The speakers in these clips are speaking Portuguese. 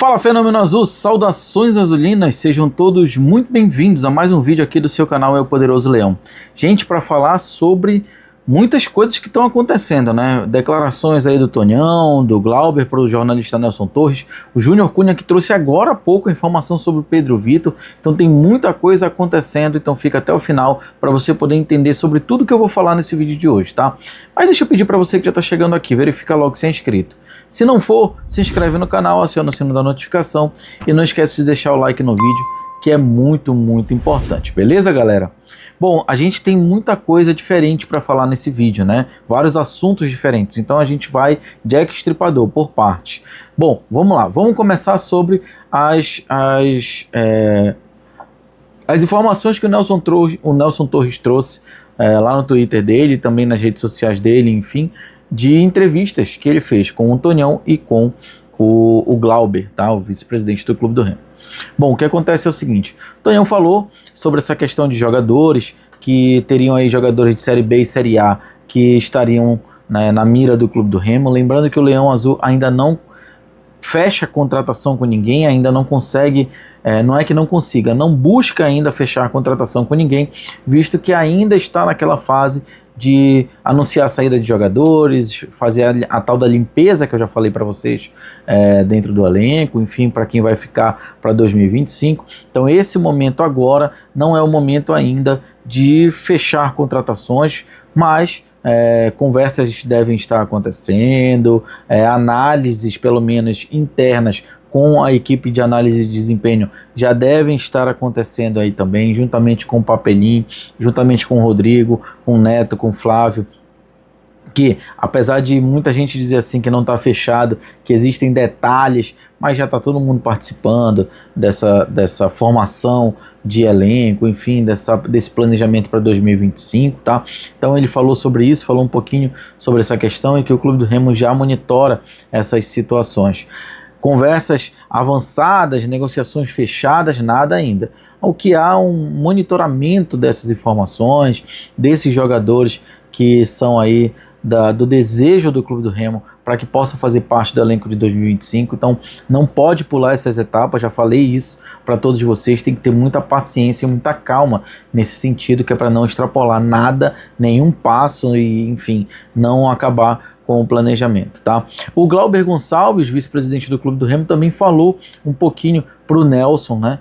Fala Fenômeno Azul, saudações azulinas, sejam todos muito bem-vindos a mais um vídeo aqui do seu canal Eu Poderoso Leão. Gente, para falar sobre muitas coisas que estão acontecendo, né? Declarações aí do Tonhão, do Glauber para o jornalista Nelson Torres, o Júnior Cunha que trouxe agora há pouco a informação sobre o Pedro Vitor, então tem muita coisa acontecendo, então fica até o final para você poder entender sobre tudo que eu vou falar nesse vídeo de hoje, tá? Mas deixa eu pedir para você que já está chegando aqui, verifica logo se é inscrito. Se não for, se inscreve no canal, aciona o sino da notificação e não esquece de deixar o like no vídeo, que é muito importante, beleza, galera? Bom, a gente tem muita coisa diferente para falar nesse vídeo, né? Vários assuntos diferentes, então a gente vai Jack Estripador por parte. Bom, vamos lá, vamos começar sobre as informações que o Nelson Torres trouxe lá no Twitter dele, também nas redes sociais dele, enfim, de entrevistas que ele fez com o Tonhão e com o Glauber, tá? O vice-presidente do Clube do Remo. Bom, o que acontece é o seguinte, o Tonhão falou sobre essa questão de jogadores, que teriam aí jogadores de Série B e Série A que estariam, né, na mira do Clube do Remo, lembrando que o Leão Azul ainda não fecha contratação com ninguém, ainda não consegue, não é que não consiga, não busca ainda fechar a contratação com ninguém, visto que ainda está naquela fase de anunciar a saída de jogadores, fazer a tal da limpeza que eu já falei para vocês dentro do elenco, enfim, para quem vai ficar para 2025. Então esse momento agora não é o momento ainda de fechar contratações, mas conversas devem estar acontecendo, análises pelo menos internas com a equipe de análise de desempenho já devem estar acontecendo aí também, juntamente com o Papelim, juntamente com o Rodrigo, com o Neto, com o Flávio, que apesar de muita gente dizer assim que não está fechado, que existem detalhes, mas já está todo mundo participando dessa formação de elenco, enfim, desse planejamento para 2025, tá? Então ele falou sobre isso, falou um pouquinho sobre essa questão e que o Clube do Remo já monitora essas situações. Conversas avançadas, negociações fechadas, nada ainda. O que há um monitoramento dessas informações, desses jogadores que são aí do desejo do Clube do Remo para que possam fazer parte do elenco de 2025, então não pode pular essas etapas, já falei isso para todos vocês, tem que ter muita paciência e muita calma nesse sentido, que é para não extrapolar nada, nenhum passo e, enfim, não acabar com o planejamento, tá? O Glauber Gonçalves, vice-presidente do Clube do Remo, também falou um pouquinho para o Nelson, né,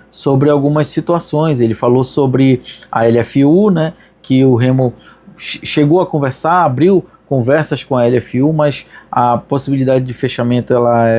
sobre algumas situações. Ele falou sobre a LFU, né, que o Remo chegou a conversar, abriu conversas com a LFU, mas a possibilidade de fechamento ela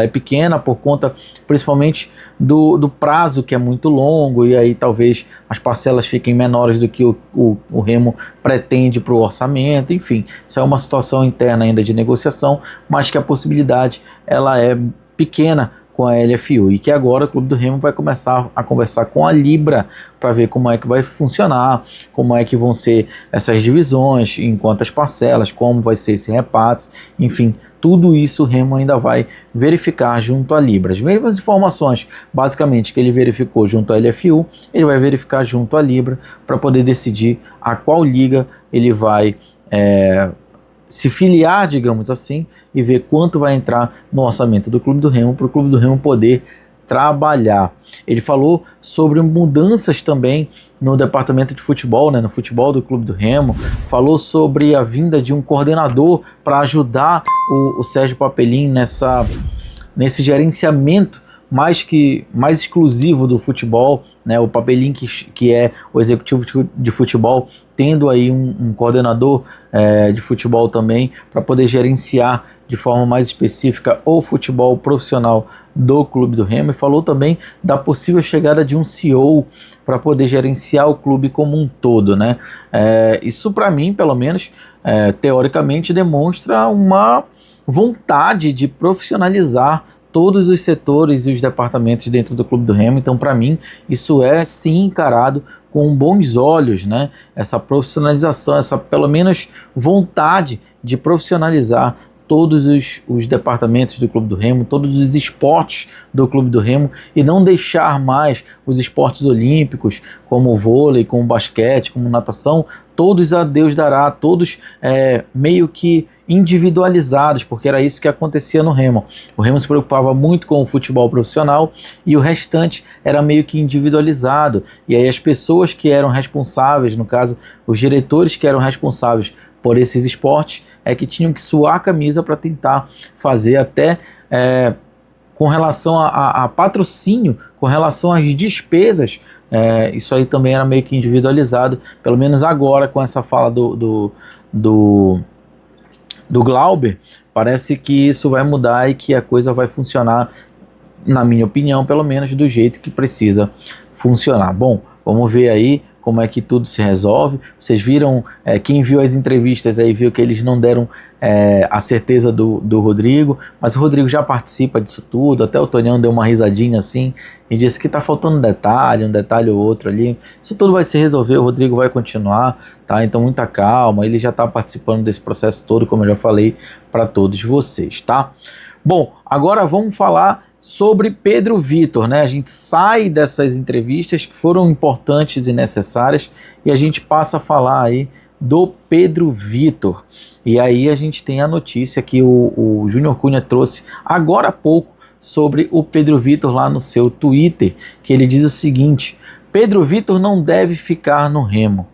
é pequena por conta principalmente do prazo, que é muito longo, e aí talvez as parcelas fiquem menores do que o Remo pretende para o orçamento, enfim, isso é uma situação interna ainda de negociação, mas que a possibilidade ela é pequena com a LFU, e que agora o Clube do Remo vai começar a conversar com a Libra para ver como é que vai funcionar, como é que vão ser essas divisões, em quantas parcelas, como vai ser esse repasse, enfim, tudo isso o Remo ainda vai verificar junto à Libra. As mesmas informações, basicamente, que ele verificou junto à LFU, ele vai verificar junto à Libra para poder decidir a qual liga ele vai se filiar, digamos assim, e ver quanto vai entrar no orçamento do Clube do Remo para o Clube do Remo poder trabalhar. Ele falou sobre mudanças também no departamento de futebol, né, no futebol do Clube do Remo, falou sobre a vinda de um coordenador para ajudar o Sérgio Papelim nesse gerenciamento mais exclusivo do futebol, né, o Papelim que é o executivo de futebol, tendo aí um coordenador de futebol também, para poder gerenciar de forma mais específica o futebol profissional do Clube do Remo, e falou também da possível chegada de um CEO para poder gerenciar o clube como um todo, né? Isso para mim, pelo menos, teoricamente demonstra uma vontade de profissionalizar todos os setores e os departamentos dentro do Clube do Remo. Então, para mim, isso é sim encarado com bons olhos, né? Essa profissionalização, essa pelo menos vontade de profissionalizar todos os departamentos do Clube do Remo, todos os esportes do Clube do Remo, e não deixar mais os esportes olímpicos, como o vôlei, como o basquete, como natação, todos a Deus dará, todos meio que individualizados, porque era isso que acontecia no Remo. O Remo se preocupava muito com o futebol profissional e o restante era meio que individualizado, e aí as pessoas que eram responsáveis, no caso, os diretores que eram responsáveis por esses esportes, é que tinham que suar a camisa para tentar fazer até com relação a patrocínio, com relação às despesas, isso aí também era meio que individualizado, pelo menos agora com essa fala do Glauber, parece que isso vai mudar e que a coisa vai funcionar, na minha opinião, pelo menos do jeito que precisa funcionar. Bom, vamos ver aí como é que tudo se resolve. Vocês viram, quem viu as entrevistas aí viu que eles não deram a certeza do Rodrigo, mas o Rodrigo já participa disso tudo, até o Tonhão deu uma risadinha assim e disse que tá faltando um detalhe ou outro ali. Isso tudo vai se resolver, o Rodrigo vai continuar, tá? Então muita calma, ele já tá participando desse processo todo, como eu já falei para todos vocês, tá? Bom, agora vamos falar sobre Pedro Vitor, né? A gente sai dessas entrevistas que foram importantes e necessárias e a gente passa a falar aí do Pedro Vitor. E aí a gente tem a notícia que o Júnior Cunha trouxe agora há pouco sobre o Pedro Vitor lá no seu Twitter, que ele diz o seguinte: Pedro Vitor não deve ficar no Remo.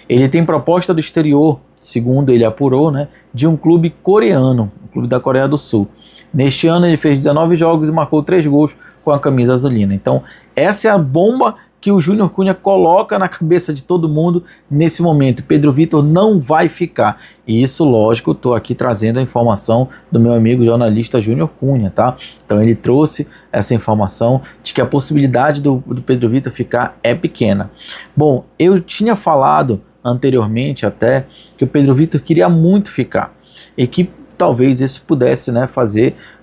Ele tem proposta do exterior, segundo ele apurou, né, de um clube coreano, um clube da Coreia do Sul. Neste ano ele fez 19 jogos e marcou 3 gols com a camisa azulina. Então essa é a bomba que o Júnior Cunha coloca na cabeça de todo mundo nesse momento. Pedro Vitor não vai ficar. E isso, lógico, estou aqui trazendo a informação do meu amigo jornalista Júnior Cunha, tá? Então ele trouxe essa informação de que a possibilidade do Pedro Vitor ficar é pequena. Bom, eu tinha falado anteriormente até que o Pedro Vitor queria muito ficar e que talvez isso pudesse, né,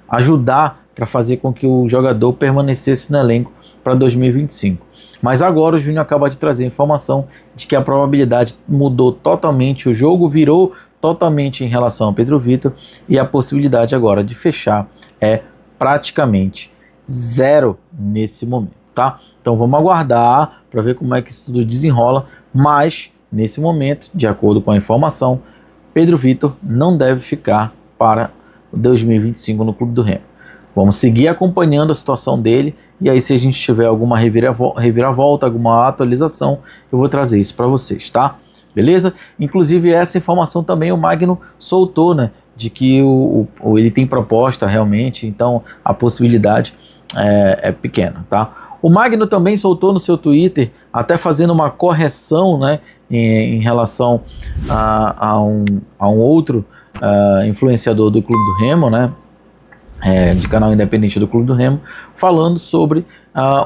ajudar para fazer com que o jogador permanecesse no elenco para 2025. Mas agora o Júnior acaba de trazer a informação de que a probabilidade mudou totalmente, o jogo virou totalmente em relação ao Pedro Vitor e a possibilidade agora de fechar é praticamente zero nesse momento, tá? Então vamos aguardar para ver como é que isso tudo desenrola, mas nesse momento, de acordo com a informação, Pedro Vitor não deve ficar para 2025 no Clube do Remo. Vamos seguir acompanhando a situação dele e aí se a gente tiver alguma reviravolta, alguma atualização, eu vou trazer isso para vocês, tá? Beleza? Inclusive essa informação também o Magno soltou, né? De que ele tem proposta realmente, então a possibilidade é pequena, tá? O Magno também soltou no seu Twitter, até fazendo uma correção, né? Em relação a um outro influenciador do Clube do Remo, né? De canal independente do Clube do Remo, falando sobre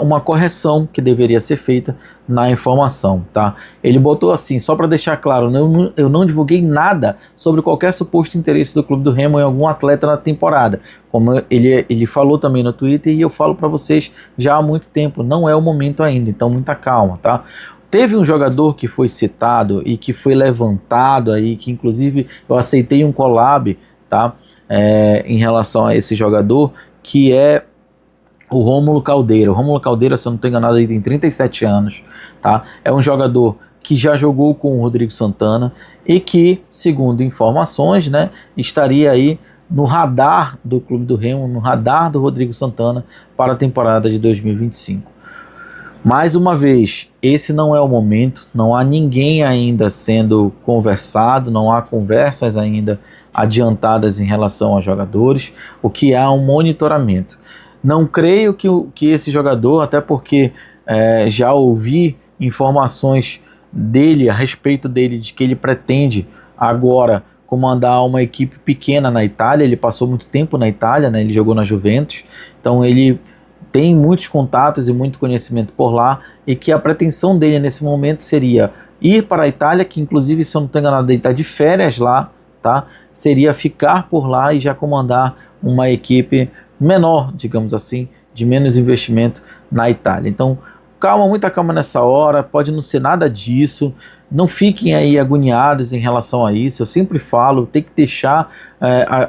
uma correção que deveria ser feita na informação, tá? Ele botou assim, só para deixar claro, eu não divulguei nada sobre qualquer suposto interesse do Clube do Remo em algum atleta na temporada, como ele falou também no Twitter e eu falo para vocês já há muito tempo, não é o momento ainda, então muita calma, tá? Teve um jogador que foi citado e que foi levantado aí, que inclusive eu aceitei um collab, tá? Em relação a esse jogador, que é o Rômulo Caldeira. O Rômulo Caldeira, se eu não estou enganado, ele tem 37 anos, tá? É um jogador que já jogou com o Rodrigo Santana e que, segundo informações, né, estaria aí no radar do Clube do Remo, no radar do Rodrigo Santana para a temporada de 2025. Mais uma vez, esse não é o momento, não há ninguém ainda sendo conversado, não há conversas ainda adiantadas em relação aos jogadores, o que há um monitoramento. Não creio que esse jogador, até porque já ouvi informações dele, a respeito dele, de que ele pretende agora comandar uma equipe pequena na Itália. Ele passou muito tempo na Itália, né? Ele jogou na Juventus, então ele tem muitos contatos e muito conhecimento por lá, e que a pretensão dele nesse momento seria ir para a Itália, que inclusive, se eu não estou enganado, ele está de férias lá, tá? Seria ficar por lá e já comandar uma equipe menor, digamos assim, de menos investimento na Itália. Então, calma, muita calma nessa hora, pode não ser nada disso, não fiquem aí agoniados em relação a isso. Eu sempre falo, tem que deixar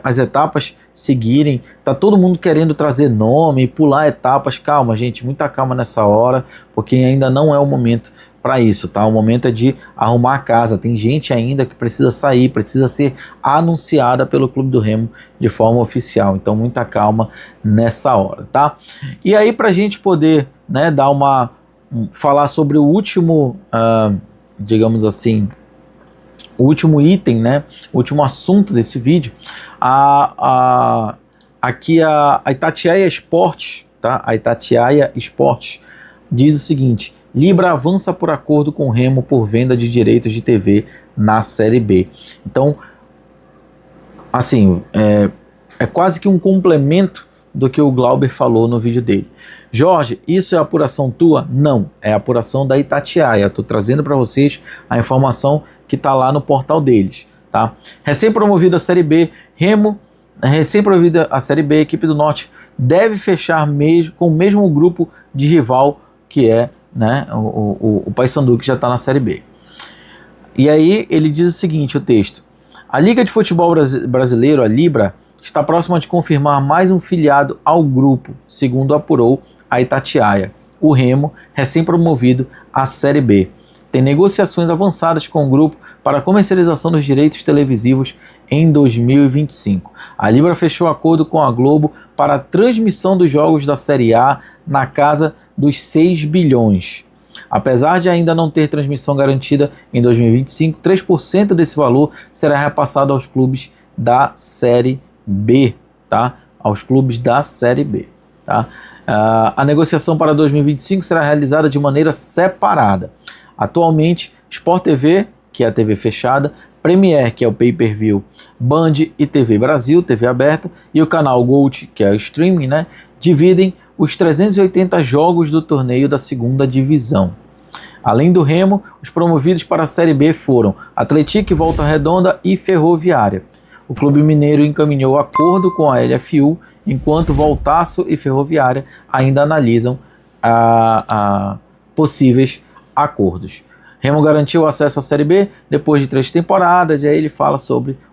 as etapas seguirem. Tá todo mundo querendo trazer nome, pular etapas. Calma, gente, muita calma nessa hora, porque ainda não é o momento para isso, tá? O momento é de arrumar a casa. Tem gente ainda que precisa sair, precisa ser anunciada pelo Clube do Remo de forma oficial. Então, muita calma nessa hora, tá? E aí, para a gente poder, né, falar sobre o último, digamos assim, o último item, né, o último assunto desse vídeo, aqui a Itatiaia Esportes, tá? A Itatiaia Esportes diz o seguinte: Libra avança por acordo com o Remo por venda de direitos de TV na Série B. Então, assim, é quase que um complemento do que o Glauber falou no vídeo dele. Jorge, isso é apuração tua? Não, é apuração da Itatiaia. Estou trazendo para vocês a informação que está lá no portal deles, tá? Recém-promovida a Série B, Remo, recém-promovida a Série B, a equipe do Norte deve fechar com o mesmo grupo de rival que é, né, o Paysandu, que já está na Série B. E aí ele diz o seguinte, o texto: a Liga de Futebol Brasileiro, a Libra, está próxima de confirmar mais um filiado ao grupo, segundo apurou a Itatiaia. O Remo, recém-promovido à Série B, tem negociações avançadas com o grupo para a comercialização dos direitos televisivos em 2025. A Libra fechou acordo com a Globo para a transmissão dos jogos da Série A na casa dos 6 bilhões. Apesar de ainda não ter transmissão garantida em 2025, 3% desse valor será repassado aos clubes da Série B, tá? Aos clubes da Série B, tá? A negociação para 2025 será realizada de maneira separada. Atualmente, Sport TV, que é a TV fechada, Premier, que é o pay-per-view, Band e TV Brasil, TV aberta, e o canal Gold, que é o streaming, né, dividem os 380 jogos do torneio da segunda divisão. Além do Remo, os promovidos para a Série B foram Atlético, Volta Redonda e Ferroviária. O Clube Mineiro encaminhou acordo com a LFU, enquanto Voltaço e Ferroviária ainda analisam possíveis acordos. Remo garantiu o acesso à Série B depois de 3 temporadas, e aí ele fala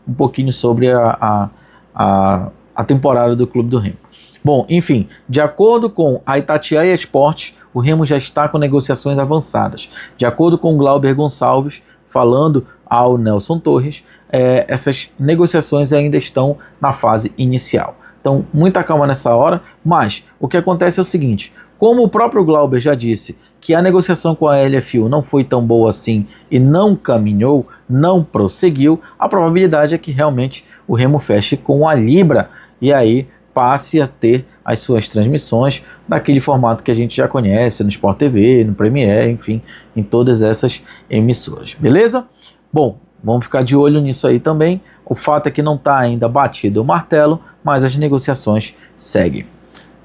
um pouquinho sobre a temporada do Clube do Remo. Bom, enfim, de acordo com a Itatiaia Esportes, o Remo já está com negociações avançadas. De acordo com o Glauber Gonçalves, falando ao Nelson Torres, essas negociações ainda estão na fase inicial. Então, muita calma nessa hora, mas o que acontece é o seguinte: como o próprio Glauber já disse que a negociação com a LFU não foi tão boa assim e não caminhou, não prosseguiu, a probabilidade é que realmente o Remo feche com a Libra e aí passe a ter as suas transmissões daquele formato que a gente já conhece no Sport TV, no Premier, enfim, em todas essas emissoras, beleza? Bom, vamos ficar de olho nisso aí também. O fato é que não está ainda batido o martelo, mas as negociações seguem.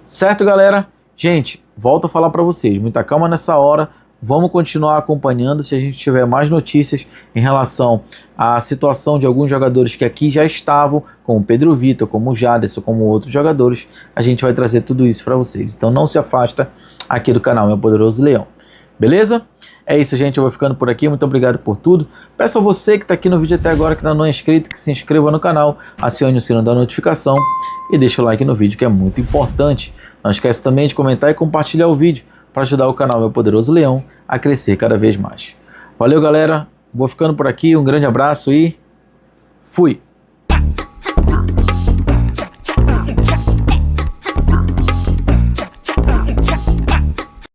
Certo, galera? Gente, volto a falar para vocês, muita calma nessa hora, vamos continuar acompanhando. Se a gente tiver mais notícias em relação à situação de alguns jogadores que aqui já estavam, como o Pedro Vitor, como o Jaderson, como outros jogadores, a gente vai trazer tudo isso para vocês. Então não se afasta aqui do canal Meu Poderoso Leão. Beleza? É isso, gente, eu vou ficando por aqui, muito obrigado por tudo. Peço a você que está aqui no vídeo até agora, que ainda não é inscrito, que se inscreva no canal, acione o sino da notificação e deixe o like no vídeo, que é muito importante. Não esquece também de comentar e compartilhar o vídeo para ajudar o canal Meu Poderoso Leão a crescer cada vez mais. Valeu, galera, vou ficando por aqui, um grande abraço e fui!